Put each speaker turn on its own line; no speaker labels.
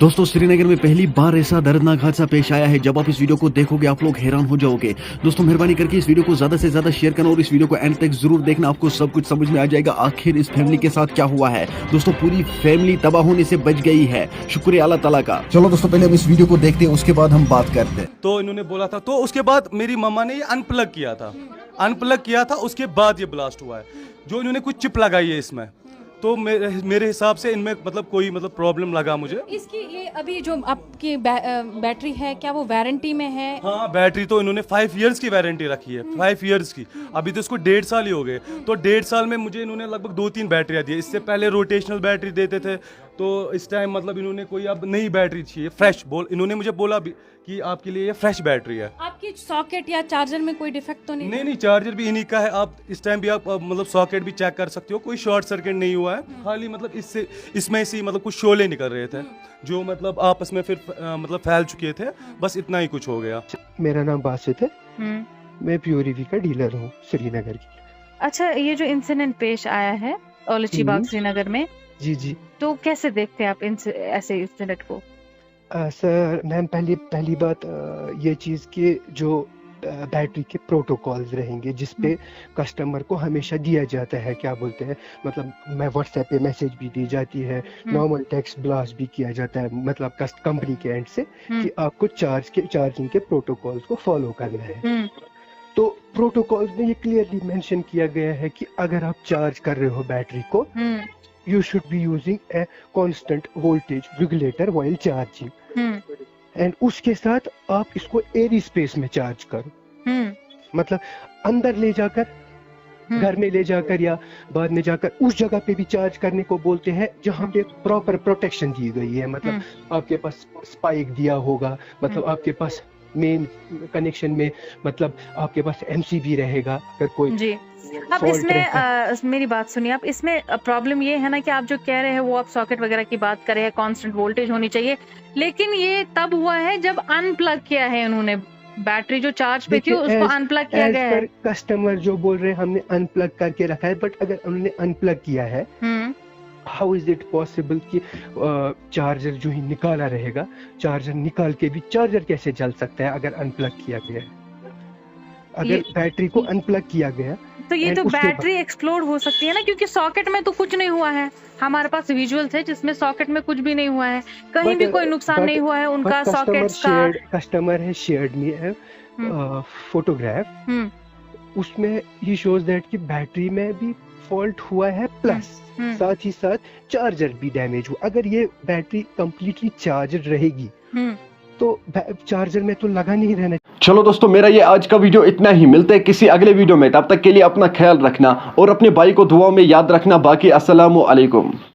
दोस्तों श्रीनगर में पहली बार ऐसा दर्दनाक हादसा पेश आया है। जब आप इस वीडियो को देखोगे आप लोग हैरान हो जाओगे। दोस्तों मेहरबानी करके इस वीडियो को ज्यादा से ज्यादा शेयर करना और इस वीडियो को एंड तक जरूर देखना, आपको सब कुछ समझ में आ जाएगा आखिर इस फैमिली के साथ क्या हुआ है। दोस्तों पूरी फैमिली तबाह होने से बच गई है, शुक्रिया अल्लाह ताला का। चलो दोस्तों पहले हम इस वीडियो को देखते हैं, उसके बाद हम बात करते हैं।
तो इन्होंने बोला था, तो उसके बाद मेरी मम्मा ने ये अनप्लग किया था, उसके बाद ये ब्लास्ट हुआ है। जो इन्होंने कुछ चिप लगाई है इसमें, तो मेरे हिसाब से इनमें कोई प्रॉब्लम लगा मुझे।
इसकी ये अभी जो आपकी बैटरी है, क्या वो वारंटी में है?
हाँ, बैटरी तो इन्होंने 5 इयर्स की वारंटी रखी है, 5 इयर्स की। अभी तो इसको 1.5 साल ही हो गए, तो 1.5 साल में मुझे इन्होंने लगभग 2-3 बैटरियाँ दी। इससे पहले रोटेशनल बैटरी देते थे, तो इस टाइम इन्होंने कोई अब नई बैटरी चाहिए, फ्रेश इन्होंने मुझे बोला भी कि आपके लिए ये फ्रेश बैटरी है।
आपकी सॉकेट या चार्जर में कोई डिफेक्ट तो नहीं?
नहीं, चार्जर भी इन्हीं का है। आप इस टाइम भी आप सॉकेट भी चेक कर सकते हो, कोई शॉर्ट सर्किट नहीं हुआ है। खाली इसमें से कुछ शोले निकल रहे थे जो आपस में फिर फैल चुके थे, बस इतना ही कुछ हो गया।
मेरा नाम बासित है, मैं प्योरीवी का डीलर हूँ श्रीनगर की।
अच्छा, ये जो इंसिडेंट पेश आया है औलची बाग श्रीनगर में,
जी,
तो कैसे देखते हैं आप ऐसे इंसिडेंट को?
सर मैम, पहली बात ये चीज़ कि जो बैटरी के प्रोटोकॉल्स रहेंगे जिसपे कस्टमर को हमेशा दिया जाता है, क्या बोलते हैं, मैं व्हाट्सएप पे मैसेज भी दी जाती है, नॉर्मल टेक्स्ट ब्लास्ट भी किया जाता है, कंपनी के एंड से कि आपको चार्जिंग के प्रोटोकॉल्स को फॉलो करना है। तो प्रोटोकॉल्स में ये क्लियरली मेंशन किया गया है कि अगर आप चार्ज कर रहे हो बैटरी को, you should be using a constant voltage regulator while charging, and उसके साथ आप इसको एयर स्पेस में चार्ज करो। अंदर ले जाकर, घर में ले जाकर या बाद में जाकर उस जगह पे भी चार्ज करने को बोलते हैं जहाँ पे प्रॉपर प्रोटेक्शन दी गई है। आपके पास स्पाइक दिया होगा, आपके पास मेन कनेक्शन में आपके पास एमसीबी रहेगा अगर कोई
जी। अब इसमें मेरी बात सुनिए, आप इसमें प्रॉब्लम ये है ना कि आप जो कह रहे हैं वो आप सॉकेट वगैरह की बात कर रहे हैं, कांस्टेंट वोल्टेज होनी चाहिए, लेकिन ये तब हुआ है जब अनप्लग किया है उन्होंने बैटरी, जो चार्ज पे थी उसको अनप्लग किया गया है।
कस्टमर जो बोल रहे हैं हमने अनप्लग करके रखा है, बट अगर उन्होंने अनप्लग किया है, हाउ इज इट पॉसिबल कि चार्जर जो ही निकाला रहेगा, चार्जर निकाल के भी चार्जर कैसे जल सकता है अगर अनप्लग किया गया है? अगर बैटरी को अनप्लग किया गया
तो ये तो बैटरी एक्सप्लोड हो सकती है ना, क्योंकि सॉकेट में तो कुछ नहीं हुआ है। हमारे पास विजुअल्स है जिसमें सॉकेट में कुछ भी नहीं हुआ है, कहीं भी कोई नुकसान नहीं हुआ है उनका सॉकेट का।
कस्टमर है शेयर्ड मी है फोटोग्राफ, उसमें ही शोज दैट कि बैटरी में भी फॉल्ट हुआ है, प्लस साथ ही साथ चार्जर भी डैमेज हुआ। अगर ये बैटरी कंप्लीटली चार्ज रहेगी तो चार्जर में तो लगा नहीं रहना।
चलो दोस्तों मेरा ये आज का वीडियो इतना ही, मिलते हैं किसी अगले वीडियो में। तब तक के लिए अपना ख्याल रखना और अपने भाई को दुआ में याद रखना। बाकी अस्सलामु अलैकुम।